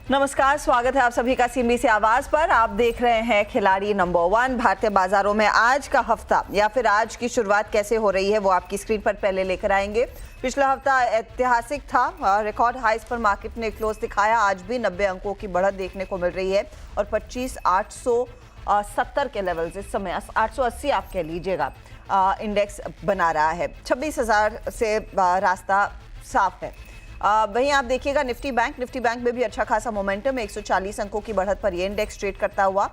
नमस्कार, स्वागत है आप सभी का सीएनबीसी आवाज पर। आप देख रहे हैं खिलाड़ी नंबर 1। भारतीय बाजारों में आज का हफ्ता या फिर आज की शुरुआत कैसे हो रही है वो आपकी स्क्रीन पर पहले लेकर आएंगे। पिछला हफ्ता ऐतिहासिक था, रिकॉर्ड हाइस पर मार्केट ने क्लोज दिखाया। आज भी 90 अंकों की बढ़त देखने को मिल रही है और 25,870 के लेवल्स इस समय 880 आप कह लीजिएगा इंडेक्स बना रहा है। 26,000 से रास्ता साफ है। वहीं आप देखिएगा निफ्टी बैंक में भी अच्छा खासा मोमेंटम है। 140 अंकों की बढ़त पर ये इंडेक्स ट्रेड करता हुआ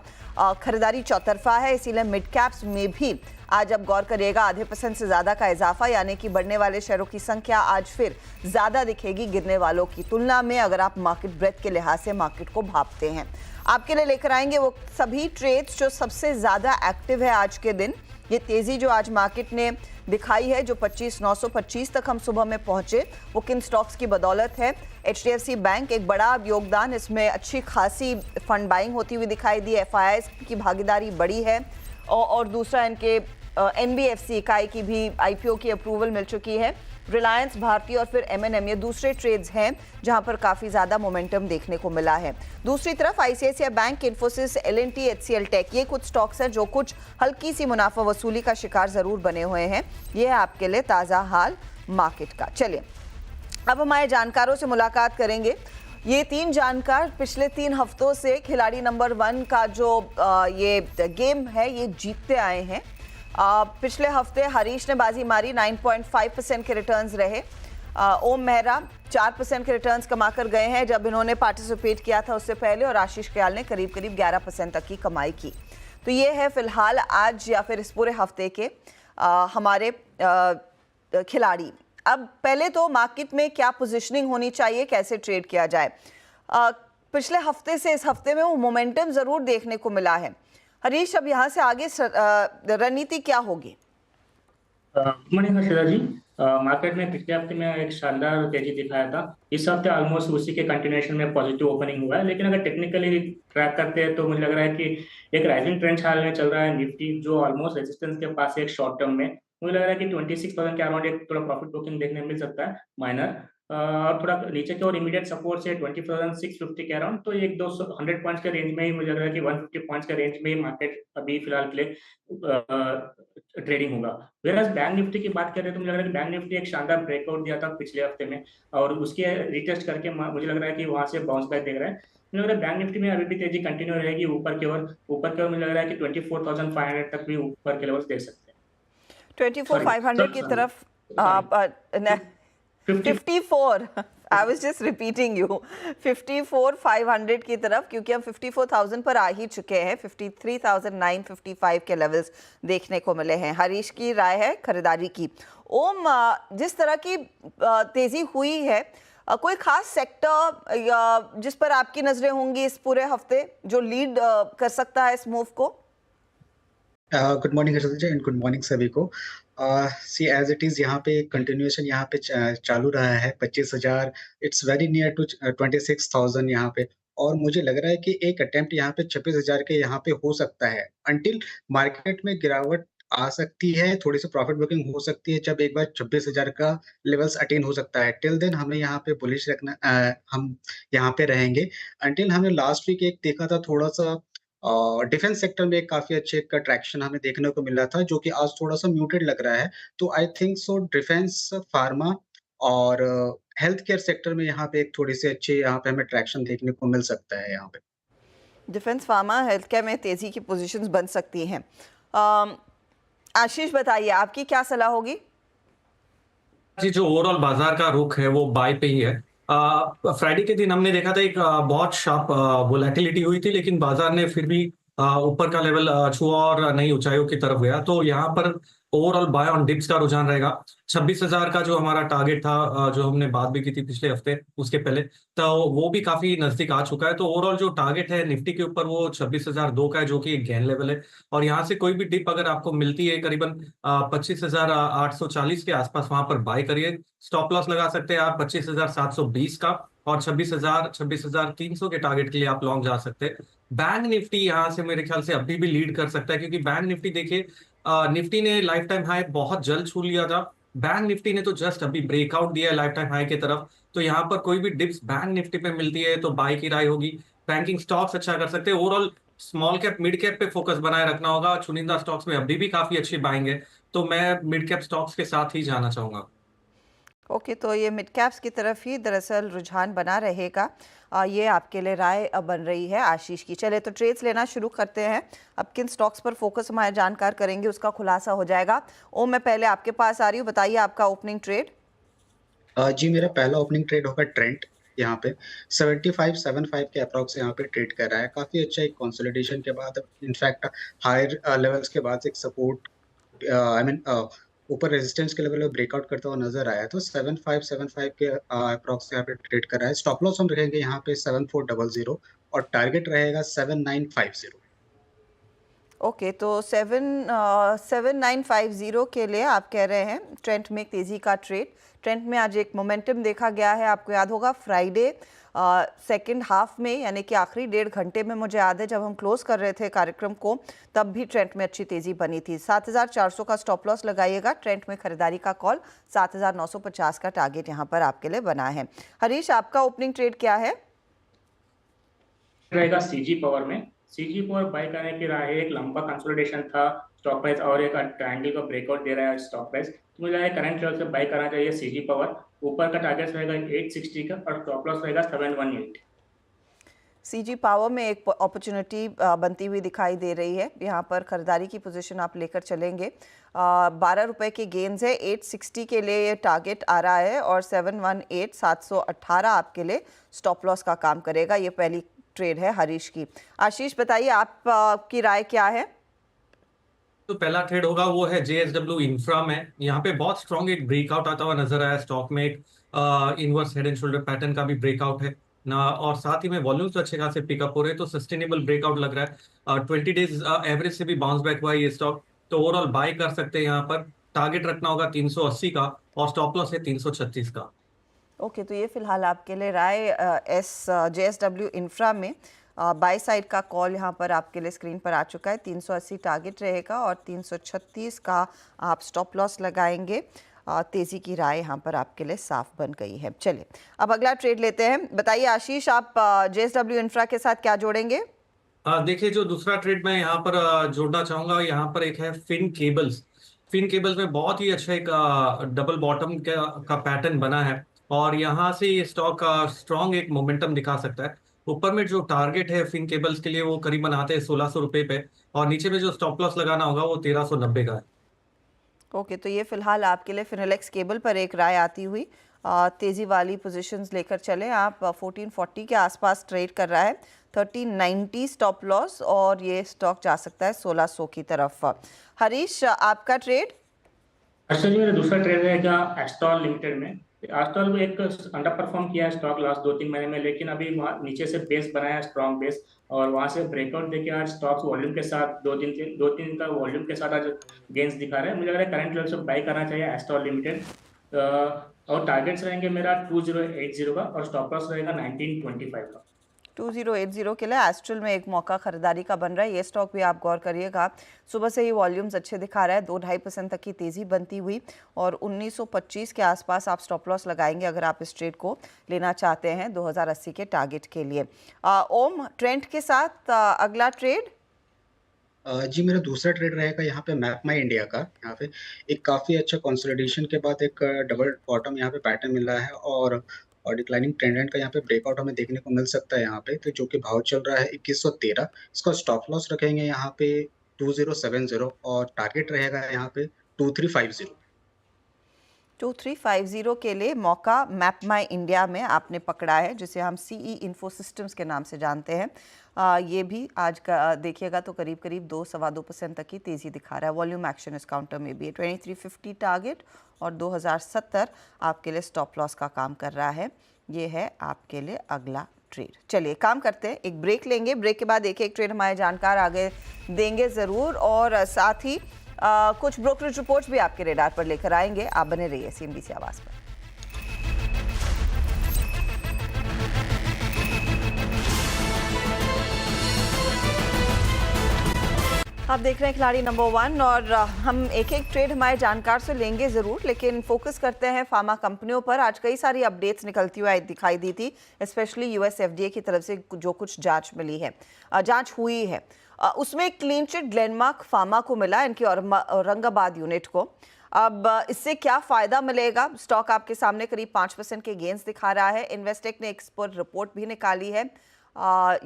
खरीदारी चौतरफा है, इसीलिए मिड कैप्स में भी आज आप गौर करिएगा आधे % से ज्यादा का इजाफा, यानी कि बढ़ने वाले शेयरों की संख्या आज फिर ज्यादा दिखेगी गिरने वालों की तुलना में, अगर आप मार्केट ब्रेथ के लिहाज से मार्केट को भांपते हैं। आपके लिए लेकर आएंगे वो सभी ट्रेड्स जो सबसे ज्यादा एक्टिव है आज के दिन। ये तेजी जो आज मार्केट ने दिखाई है, जो 25,925 तक हम सुबह में पहुंचे, वो किन स्टॉक्स की बदौलत है। HDFC बैंक एक बड़ा योगदान, इसमें अच्छी खासी फंड बाइंग होती हुई दिखाई दी। FIIs की भागीदारी बड़ी है और दूसरा इनके NBFC इकाई की भी IPO की अप्रूवल मिल चुकी है। रिलायंस, भारती और फिर M&M ये दूसरे ट्रेड्स हैं जहां पर काफी ज्यादा मोमेंटम देखने को मिला है। दूसरी तरफ ICICI bank, Infosys, L&T, HCL tech ये कुछ स्टॉक्स हैं जो कुछ हल्की सी मुनाफा वसूली का शिकार जरूर बने हुए हैं। ये है आपके लिए ताजा हाल मार्केट का। चलिए अब हमारे जानकारों से मुलाकात करेंगे। ये 3 जानकार पिछले 3 हफ्तों से खिलाड़ी नंबर 1 का जो ये गेम है ये जीतते आए हैं। पिछले हफ्ते हरीश ने बाजी मारी, 9.5% के रिटर्न्स रहे। ओम मेहरा 4% के रिटर्न्स कमाकर गए हैं जब इन्होंने पार्टिसिपेट किया था उससे पहले, और आशीष कयाल ने करीब 11% तक की कमाई की। तो ये है फिलहाल आज या फिर इस पूरे हफ्ते के हमारे खिलाड़ी। अब पहले तो मार्केट में क्या पोजीशनिंग होनी चाहिए, कैसे ट्रेड किया जाए। पिछले हफ्ते से इस हफ्ते में वो मोमेंटम जरूर देखने को मिला है। हरीश, अब यहाँ से आगे रणनीति क्या होगी? गुड मॉर्निंग हर्षदा जी। मार्केट में पिछले हफ्ते में एक शानदार तेजी दिखाया था। इस हफ्ते ऑलमोस्ट उसी के कंटिन्यूएशन में पॉजिटिव ओपनिंग हुआ है, लेकिन अगर टेक्निकली ट्रैक करते हैं तो मुझे लग रहा है कि एक राइजिंग ट्रेंड हाल में चल रहा है। निफ्टी जो ऑलमोस्ट रेजिस्टेंस के पास है एक शॉर्ट टर्म में, मुझे लग रहा है कि 26,000 के अराउंड एक थोड़ा प्रॉफिट बुकिंग देखने मिल सकता है माइनर। और थोड़ा नीचे की और इमीडिएट सपोर्ट से 20,650 के अराउंड, तो एक 200 100 पॉइंट्स के रेंज में ही मुझे लग रहा है कि 150 पॉइंट्स के रेंज में ही मार्केट अभी फिलहाल के लिए ट्रेडिंग होगा। वेराज बैंक निफ्टी की बात करें तो मुझे लग रहा है कि बैंक निफ्टी एक शानदार ब्रेकआउट दिया था पिछले हफ्ते में, और उसके रिटेस्ट करके मुझे लग रहा है कि वहां से बाउंस बैक देख रहा है। मुझे लग रहा है बैंक निफ्टी में अभी भी तेजी कंटिन्यू रहेगी ऊपर की ओर। मुझे लग रहा है कि 24,500 तक भी ऊपर के लेवल्स देख सकते हैं। 24,500 की तरफ 54 I was just repeating you 54,500 की तरफ, क्योंकि हम 54,000 पर आ ही चुके हैं। 53,955 के लेवल्स देखने को मिले हैं। हरीश की राय है खरीदारी की। ओम, जिस तरह की तेजी हुई है, कोई खास सेक्टर जिस पर आपकी नजरें होंगी इस पूरे हफ्ते जो लीड कर सकता है इस मूव को? Good morning Harshad ji and good morning सभी को। सी एज इट इज यहाँ पे कंटिन्यूएशन यहाँ पे चालू रहा है 25,000। इट्स वेरी नियर टू 26,000 यहाँ पे, और मुझे लग रहा है कि एक अटेम्प्ट यहाँ पे 26,000 के यहाँ पे हो सकता है। अंटिल मार्केट में गिरावट आ सकती है, थोड़ी सी प्रॉफिट बुकिंग हो सकती है जब एक बार 26,000 का लेवल्स अटेन हो सकता है। टिल देन हमें यहाँ पे बुलिश रखना, हम यहाँ पे रहेंगे। अंटिल हमने लास्ट वीक एक देखा था थोड़ा सा डिफेंस सेक्टर में एक काफी अच्छे का ट्रैक्शन हमें देखने को मिला था, जो कि आज थोड़ा-सा म्यूटेड लग रहा है। तो I think so defence, pharma और हेल्थ केयर सेक्टर में यहाँ पे एक थोड़ी-सी अच्छी यहाँ पे हमें ट्रैक्शन देखने को मिल सकता है यहाँ पे। डिफेंस, फार्मा, हेल्थ केयर में तेजी की पोजीशंस बन सकती हैं। आशीष बताइए, आपकी क्या सलाह होगी? जी, जो ओवरऑल बाजार का रुख है वो बाय पे ही है। फ्राइडे के दिन हमने देखा था एक बहुत शार्प वोलेटिलिटी हुई थी, लेकिन बाजार ने फिर भी ऊपर का लेवल छुआ और नई ऊंचाइयों की तरफ गया। तो यहाँ पर ओवरऑल बाय ऑन डिप्स का रुझान रहेगा। 26,000 का जो हमारा टारगेट था, जो हमने बात भी की थी पिछले हफ्ते उसके पहले, तो वो भी काफी नजदीक आ चुका है। तो ओवरऑल जो टारगेट है निफ्टी के ऊपर वो 26,002 का है, जो कि एक गेन लेवल है। और यहाँ से कोई भी डिप अगर आपको मिलती है करीबन 25,840 के आसपास, वहां पर बाय करिए। स्टॉप लॉस लगा सकते हैं आप 25,720 का, और 26,300 के टारगेट के लिए आप लॉन्ग जा सकते हैं। बैंक निफ्टी यहाँ से मेरे ख्याल से अभी भी लीड कर सकता है, क्योंकि बैंक निफ्टी देखिए, निफ्टी ने लाइफ टाइम हाई बहुत जल्द छू लिया था बैंक निफ्टी ने तो जस्ट अभी ब्रेकआउट दिया है लाइफ टाइम हाई की तरफ, तो यहाँ पर कोई भी डिप्स बैंक निफ्टी पे मिलती है तो बाय की राय होगी। बैंकिंग स्टॉक्स अच्छा कर सकते हैं। Overall small cap mid cap पे फोकस बनाए रखना होगा। चुनिंदा स्टॉक्स में अभी भी काफी अच्छी बाइंग है, तो मैं मिड कैप स्टॉक्स के साथ ही जाना चाहूंगा। ओके, तो ये मिड कैप्स की तरफ ही दरअसल रुझान बना रहेगा। ये आपके लिए राय बन रही है आशीष की। चले तो ट्रेड्स लेना शुरू करते हैं। अब किन स्टॉक्स पर फोकस हमारे जानकार करेंगे उसका खुलासा हो जाएगा। ओम, मैं पहले आपके पास आ रही हूँ, बताइए आपका ओपनिंग ट्रेड। जी मेरा पहला ओपनिंग ट्रेड होगा ट्रेंट। यहाँ पे 75.75 के अप्रॉक्स यहाँ पे ट्रेड कर रहा है। काफी अच्छा एक कंसोलिडेशन के बाद, इनफैक्ट हायर लेवल्स के बाद एक सपोर्ट, आई मीन ऊपर रेजिस्टेंस के लेवल में ब्रेकआउट करता हुआ नजर आया। तो 7575 के अप्रॉक्स यहाँ पे ट्रेड कर रहा है। स्टॉप लॉस हम रखेंगे यहाँ पे 7400 और टारगेट रहेगा 7950। ओके, तो 7950 के लिए आप कह रहे हैं ट्रेंट में एक तेज़ी का ट्रेड। ट्रेंट में आज एक मोमेंटम देखा गया है, आपको याद होगा फ्राइडे सेकंड हाफ में, यानी कि आखिरी 1.5 घंटे में, मुझे याद है जब हम क्लोज कर रहे थे कार्यक्रम को तब भी ट्रेंट में अच्छी तेज़ी बनी थी। 7400 का स्टॉप लॉस लगाइएगा। ट्रेंट में खरीदारी का कॉल, 7950 का टारगेट यहाँ पर आपके लिए बना है। हरीश, आपका ओपनिंग ट्रेड क्या है? रहेगा सीजी पावर में। सीजी पावर बाय करने की राय है। एक लंबा कंसोलिडेशन था स्टॉक प्राइस और एक ट्रायंगल का ब्रेकआउट दे रहा है स्टॉक प्राइस, तो मुझे लगा करंट लेवल से बाय करना चाहिए सीजी पावर। ऊपर का टारगेट रहेगा 860 का और स्टॉप लॉस रहेगा 718। सीजी पावर में एक अपॉर्चुनिटी बनती हुई दिखाई दे रही है। यहाँ पर खरीदारी की पोजीशन आप लेकर चलेंगे। 12 रुपए के गेंस है। 860 के लिए ये टारगेट आ रहा है और 718 718 आपके लिए स्टॉप लॉस का काम करेगा। ये पहली ट्रेड है हरीश की। आशीष, बताइए आपकी राय क्या है? तो पहला ट्रेड होगा वो है JSW इंफ्रा में। यहाँ पे बहुत स्ट्रॉन्ग एक ब्रेकआउट आता हुआ नजर आया स्टॉक में। एक inverse head and shoulder pattern का भी ब्रेकआउट है ना, और साथ ही में वॉल्यूम्स तो अच्छे खासे पिकअप हो रहे हैं, तो सस्टेनेबल ब्रेकआउट लग रहा है। 20 डेज एवरेज से भी बाउंस बैक हुआ है ये स्टॉक, तो ओवरऑल बाय कर सकते हैं। यहाँ पर टारगेट रखना होगा 380 का और स्टॉप लॉस है 336 का। ओके, तो ये फिलहाल आपके लिए राय JSW इंफ्रा में। बाय साइड का कॉल यहाँ पर आपके लिए स्क्रीन पर आ चुका है। 380 टारगेट रहेगा और 336 का आप स्टॉप लॉस लगाएंगे। तेज़ी की राय यहाँ पर आपके लिए साफ बन गई है। चलिए अब अगला ट्रेड लेते हैं। बताइए आशीष, आप JSW इंफ्रा के साथ क्या जोड़ेंगे? देखिए, जो दूसरा ट्रेड मैं यहाँ पर जोड़ना चाहूंगा, यहाँ पर एक है फिन केबल्स। फिन केबल्स में बहुत ही अच्छा एक डबल बॉटम का पैटर्न बना है और यहाँ से ये स्टॉक स्ट्रॉन्ग एक मोमेंटम दिखा सकता है। ऊपर में जो टारगेट है फिन केबल्स के लिए वो करीबन आते हैं 1600 रुपये पे, और नीचे में जो स्टॉप लॉस लगाना होगा वो 1390 का है। ओके, तो ये फिलहाल आपके लिए फिनोलेक्स केबल पर एक राय आती हुई। तेज़ी वाली पोजीशंस लेकर चलें आप। 1440 के आसपास ट्रेड कर रहा है। 1390 स्टॉप लॉस और ये स्टॉक जा सकता है 1600 की तरफ। हरीश, आपका ट्रेड? अच्छा जी, मेरा दूसरा ट्रेड रहेगा एस्ट्रॉल लिमिटेड में। एस्ट्रॉल को एक अंडर परफॉर्म किया है स्टॉक लास्ट 2-3 महीने में, लेकिन अभी वहाँ नीचे से बेस बनाया स्ट्रॉन्ग बेस और वहाँ से ब्रेकआउट देके आज स्टॉक्स वॉल्यूम के साथ 2-3 का वॉल्यूम के साथ आज गेंस दिखा रहे हैं। मुझे लग रहा है करंट लेवल से बाय करना चाहिए एस्ट्रॉल लिमिटेड। और टारगेट्स रहेंगे मेरा 2080 का और स्टॉप लॉस रहेगा 1925 का। 2080 के लिए एस्ट्रल में एक मौका खरीदारी का बन रहा है। ये स्टॉक भी आप गौर करिएगा, सुबह से ही वॉल्यूम्स अच्छे दिखा रहा है। 2-2.5% तक की तेज़ी बनती हुई और 1925 के आसपास आप स्टॉप लॉस लगाएंगे अगर आप इस ट्रेड को लेना चाहते हैं 2080 के टारगेट के लिए। ओम, ट्रेंड के साथ अगला ट्रेड? जी मेरा दूसरा ट्रेड रहेगा यहाँ पे मैप माई इंडिया का। यहाँ पे एक काफी अच्छा कंसोलिडेशन के बाद एक डबल बॉटम यहाँ पे पैटर्न मिल रहा है और डिक्लाइनिंग ट्रेंड लाइन का यहाँ पे ब्रेकआउट हमें देखने को मिल सकता है यहाँ पे। तो जो कि भाव चल रहा है 2113। इसका स्टॉप लॉस रखेंगे यहाँ पे 2070 और टारगेट रहेगा यहाँ पे 2350। 2350 के लिए मौका मैप माई इंडिया में आपने पकड़ा है, जिसे हम CE इन्फो सिस्टम्स के नाम से जानते हैं। ये भी आज का देखिएगा तो करीब 2-2.25% तक की तेज़ी दिखा रहा है। वॉल्यूम एक्शन इस काउंटर में भी है। 2350 टारगेट और 2070 आपके लिए स्टॉप लॉस का काम कर रहा है। ये है आपके लिए अगला ट्रेड। चलिए काम करते हैं, एक ब्रेक लेंगे। ब्रेक के बाद एक ट्रेड हमारे जानकार आगे देंगे ज़रूर और साथ ही कुछ ब्रोकरेज रिपोर्ट्स भी आपके रेडार पर लेकर आएंगे। आप बने रहिए CNBC आवाज़ पर। आप देख रहे हैं खिलाड़ी नंबर 1 और हम एक एक ट्रेड हमारे जानकार से लेंगे ज़रूर, लेकिन फोकस करते हैं फार्मा कंपनियों पर। आज कई सारी अपडेट्स निकलती हुई दिखाई दी थी, स्पेशली यूएस एफडीए की तरफ से जो कुछ जांच मिली है, जांच हुई है, उसमें क्लीन चिट ग्लेनमार्क फार्मा को मिला, इनकी औरंगाबाद यूनिट को। अब इससे क्या फ़ायदा मिलेगा? स्टॉक आपके सामने करीब 5% के गेंस दिखा रहा है। इन्वेस्टेक ने एक्सपर्ट रिपोर्ट भी निकाली है।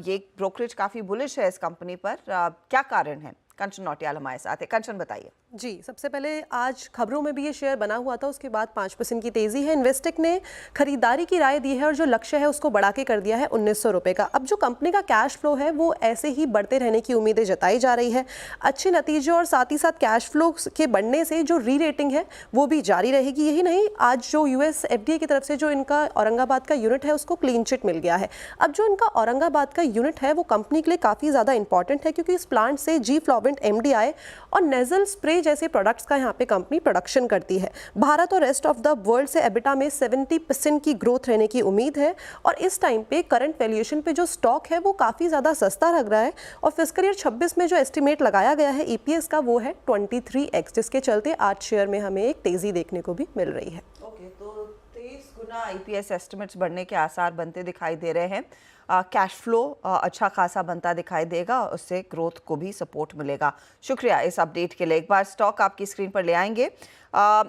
ये ब्रोकरेज काफ़ी बुलिश है इस कंपनी पर। क्या कारण है? कंचन नौटियाल हमारे साथ है। कंचन, बताइए। जी, सबसे पहले आज खबरों में भी ये शेयर बना हुआ था, उसके बाद 5% की तेज़ी है। इन्वेस्टेक ने खरीदारी की राय दी है और जो लक्ष्य है उसको बढ़ा के कर दिया है 1900 रुपये का। अब जो कंपनी का कैश फ्लो है वो ऐसे ही बढ़ते रहने की उम्मीदें जताई जा रही है। अच्छे नतीजे और साथ ही साथ कैश फ्लो के बढ़ने से जो री रेटिंग है वो भी जारी रहेगी। यही नहीं, आज जो यूएस एफडीए की तरफ से जो इनका औरंगाबाद का यूनिट है उसको क्लीन चिट मिल गया है। अब जो इनका औरंगाबाद का यूनिट है वो कंपनी के लिए काफ़ी ज़्यादा इंपॉर्टेंट है, क्योंकि इस प्लांट से जी फ्लोवेंट एमडीआई और नेजल स्प्रे जैसे प्रोडक्ट्स का यहाँ पे कंपनी प्रोडक्शन करती है। भारत और रेस्ट ऑफ द वर्ल्ड से एबिटा में 70% की ग्रोथ रहने की उम्मीद है और इस टाइम पे करंट वैल्यूएशन पे जो स्टॉक है वो काफ़ी ज़्यादा सस्ता लग रहा है और फिस्कल ईयर 26 में जो एस्टिमेट लगाया गया है ईपीएस का वो है 23x, जिसके चलते आज शेयर में हमें एक तेज़ी देखने को भी मिल रही है। ओके, तो 23 गुना ईपीएस एस्टिमेट्स बढ़ने के आसार बनते दिखाई दे रहे हैं। कैश फ्लो अच्छा खासा बनता दिखाई देगा, उससे ग्रोथ को भी सपोर्ट मिलेगा। शुक्रिया इस अपडेट के लिए। एक बार स्टॉक आपकी स्क्रीन पर ले आएंगे।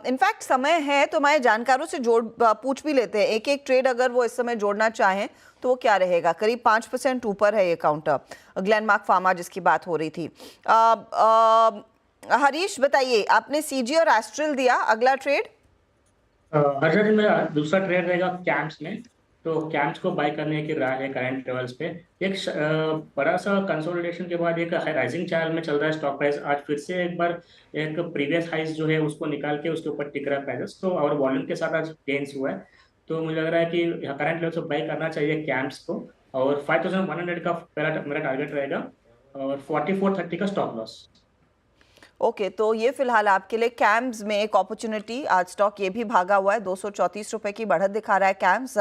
इनफैक्ट समय है तो हमारे जानकारों से पूछ भी लेते हैं, एक एक ट्रेड अगर वो इस समय जोड़ना चाहें तो वो क्या रहेगा। करीब 5% ऊपर है ये काउंटर, ग्लेनमार्क फार्मा जिसकी बात हो रही थी। हरीश, बताइए, आपने सीजी और एस्ट्रल दिया, अगला ट्रेड? हर्षा जी, मेरा दूसरा ट्रेड रहेगा कैम्प्स में। तो कैम्प्स को बाय करने की राय है करंट लेवल्स पे। एक बड़ा सा कंसोलिडेशन के बाद एक राइजिंग चैनल में चल रहा है स्टॉक प्राइस। आज फिर से एक बार एक प्रीवियस हाइस जो है उसको निकाल के उसके ऊपर टिक रहा है प्राइस, तो और वॉल्यूम के साथ आज गेन्स हुआ है। तो मुझे लग रहा है कि करंट लेवल से बाय करना चाहिए कैम्प्स को, और 5100 का मेरा टारगेट रहेगा और 4430 का स्टॉप लॉस। ओके, तो ये फिलहाल आपके लिए कैम्स में एक अपॉर्चुनिटी। आज स्टॉक ये भी भागा हुआ है, 234 रुपए की बढ़त दिखा रहा है कैम्स।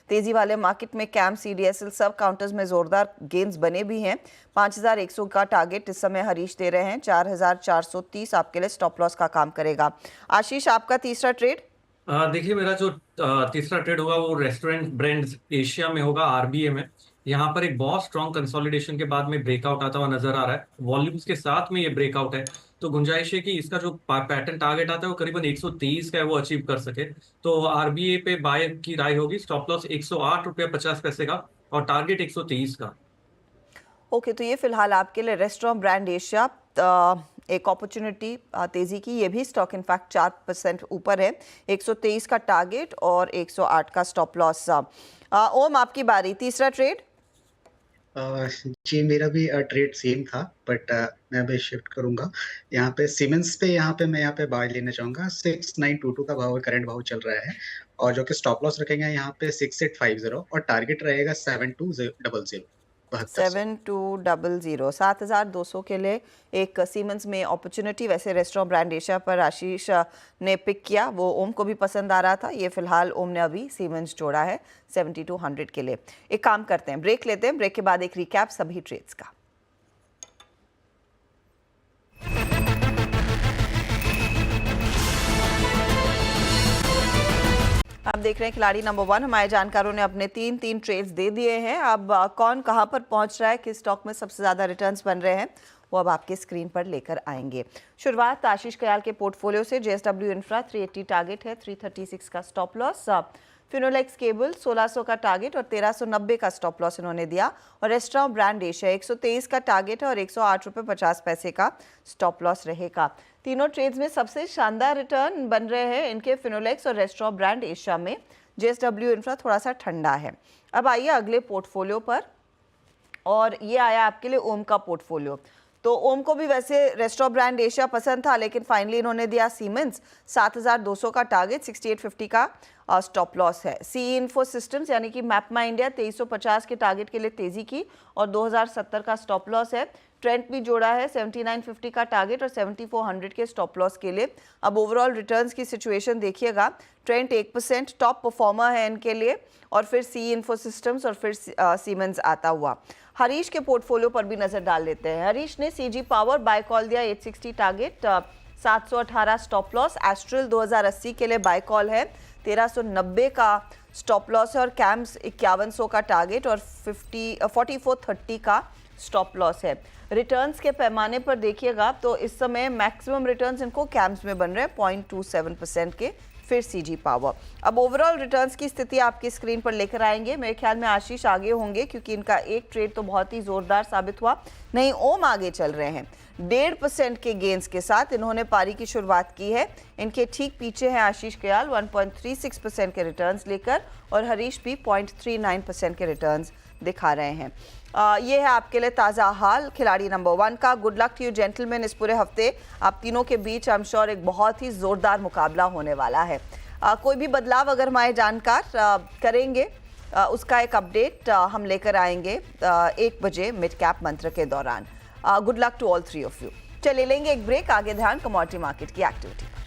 तेजी वाले मार्केट में कैम्स सीडीएसएल सब काउंटर्स में जोरदार गेंस बने भी हैं। 5100 का टारगेट इस समय हरीश दे रहे हैं, 4430 आपके लिए स्टॉप लॉस का काम करेगा। आशीष, आपका तीसरा ट्रेड? देखिए, मेरा जो तीसरा ट्रेड होगा वो रेस्टोरेंट ब्रांड्स एशिया में होगा, आरबीए में। यहाँ पर एक बहुत स्ट्रॉन्ग कंसोलिडेशन के बाद में ब्रेकआउट आता हुआ नजर आ रहा है। वॉल्यूम्स के साथ में ये ब्रेकआउट है, तो गुंजाइश है कि इसका जो पैटर्न टारगेट आता है वो करीबन 123 का है, वो अचीव कर सके। तो आरबीए पे बाय की राय होगी। स्टॉप लॉस 108 रुपये 50 पैसे का और टारगेट 123 का। ओके, तो ये फिलहाल आपके लिए रेस्टोरेंट ब्रांड एशिया एक अपॉर्चुनिटी तेजी की। ये भी स्टॉक इनफैक्ट 4% ऊपर है, 123 का टारगेट और 108 का स्टॉप लॉस। ओम, आपकी बारी, तीसरा ट्रेड? जी, मेरा भी ट्रेड सेम था, बट मैं अभी शिफ्ट करूंगा। यहाँ पे सीमेंस पे मैं यहाँ पे बाय लेना चाहूंगा। 6922 का भाव करंट भाव चल रहा है और जो कि स्टॉप लॉस रखेंगे यहाँ पे 6850 और टारगेट रहेगा 7200। 7200, 7200 के लिए एक सीमेंस में अपॉर्चुनिटी। वैसे रेस्टोरेंट ब्रांड एशिया पर आशीष ने पिक किया, वो ओम को भी पसंद आ रहा था। ये फिलहाल ओम ने अभी सीमेंस जोड़ा है 7200 के लिए। एक काम करते हैं, ब्रेक लेते हैं, ब्रेक के बाद एक रिकैप सभी ट्रेड्स का। आप देख रहे हैं खिलाड़ी नंबर 1। हमारे जानकारों ने अपने तीन ट्रेड्स दे दिए हैं। अब कौन कहां पर पहुंच रहा है, किस स्टॉक में सबसे ज़्यादा रिटर्न्स बन रहे हैं, वो अब आपके स्क्रीन पर लेकर आएंगे। शुरुआत आशीष कयाल के पोर्टफोलियो से। जेएसडब्ल्यू इंफ्रा 380 टारगेट है, 336 का स्टॉप लॉस। फिनोलेक्स केबल 1600 का टारगेट और 1390 का स्टॉप लॉस इन्होंने दिया। और रेस्टोरेंट ब्रांड एशिया 123 का टारगेट है और 108 रुपये 50 पैसे का स्टॉप लॉस रहेगा। तीनों ट्रेड्स में सबसे शानदार रिटर्न बन रहे हैं इनके फिनोलेक्स और रेस्टोरेंट ब्रांड एशिया में। जेएसडब्ल्यू इंफ्रा थोड़ा सा ठंडा है। अब आइए अगले पोर्टफोलियो पर, और ये आया आपके लिए ओम का पोर्टफोलियो। तो ओम को भी वैसे रेस्टोरेंट ब्रांड एशिया पसंद था, लेकिन फाइनली इन्होंने दिया सीमेंस, 7200 का टारगेट, 6850 का स्टॉप लॉस है। सी इन्फो सिस्टम्स यानी कि मैपमा इंडिया 2350 के टारगेट के लिए तेजी की और 2070 का स्टॉप लॉस है। ट्रेंट भी जोड़ा है 7950 का टारगेट और 7400 के स्टॉप लॉस के लिए। अब ओवरऑल रिटर्न्स की सिचुएशन देखिएगा, ट्रेंट 1% टॉप परफॉर्मर है इनके लिए, और फिर सी इन्फोसिस्टम्स और फिर सीमेंस आता हुआ। हरीश के पोर्टफोलियो पर भी नजर डाल लेते हैं। हरीश ने सीजी पावर बाय कॉल दिया, 860 टारगेट, 718 स्टॉप लॉस। एस्ट्रल 2080 के लिए बाय कॉल है, 1390 का स्टॉप लॉस है, और कैम्स 5100 का टारगेट और 4430 का स्टॉप लॉस है। रिटर्न्स के पैमाने पर देखिएगा तो इस समय मैक्सिमम रिटर्न्स इनको कैम्स में बन रहे हैं 0.27% के, फिर सीजी पावर। अब ओवरऑल रिटर्न्स की स्थिति आपकी स्क्रीन पर लेकर आएंगे। मेरे ख्याल में आशीष आगे होंगे क्योंकि इनका एक ट्रेड तो बहुत ही जोरदार साबित हुआ। नहीं, ओम आगे चल रहे हैं 1.5% के गेंस के साथ इन्होंने पारी की शुरुआत की है। इनके ठीक पीछे हैं आशीष कयाल 1.36% के रिटर्न्स लेकर, और हरीश भी 0.39% के रिटर्न्स दिखा रहे हैं। ये है आपके लिए ताज़ा हाल खिलाड़ी नंबर 1 का। Good luck to you gentleman. इस पूरे हफ्ते आप तीनों के बीच आई एम श्योर एक बहुत ही ज़ोरदार मुकाबला होने वाला है। कोई भी बदलाव अगर हमारे जानकार करेंगे उसका एक अपडेट हम लेकर आएंगे 1 बजे मिड कैप मंत्र के दौरान। Good luck to all 3 of you. चले लेंगे एक ब्रेक, आगे ध्यान कमोडिटी मार्केट की एक्टिविटी।